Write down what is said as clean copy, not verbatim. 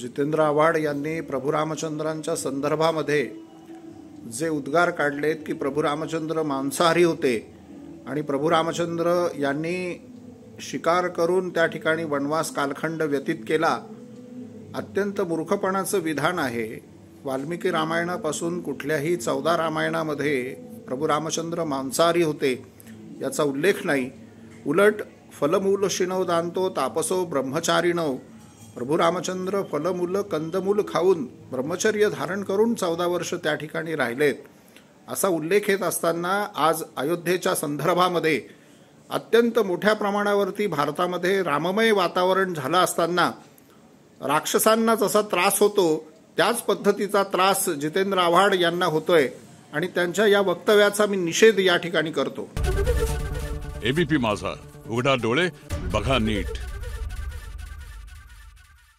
जितेंद्र आव्हाड यांनी प्रभू रामचंद्रांच्या संदर्भामध्ये जे उद्गार काढलेत की प्रभू रामचंद्र मांसाहारी होते आणि प्रभू रामचंद्र यांनी शिकार करून त्या ठिकाणी वनवास कालखंड व्यतीत केला, अत्यंत मूर्खपणाचं विधान आहे। वाल्मिकी रामायणापासून कुठल्याही 14 रामायणामध्ये प्रभू रामचंद्र मांसाहारी होते याचा उल्लेख नाही। उलट फलमूल शिणव दांतो तापसो ब्रह्मचारिणव, प्रभू रामचंद्र फलमूल कंदमूल खाऊन ब्रह्मचर्य धारण करून 14 वर्ष त्या ठिकाणी राहिलेत असा उल्लेख येत असताना आज अयोध्येच्या संदर्भामध्ये अत्यंत मोठ्या प्रमाणावरती भारतामध्ये राममय वातावरण झालं असताना राक्षसांना जसा त्रास होतो त्याच पद्धतीचा त्रास जितेंद्र आव्हाड यांना होतोय आणि त्यांच्या या वक्तव्याचा मी निषेध या ठिकाणी करतो। एबीपी माझा, उघडा डोळे बघा नीट।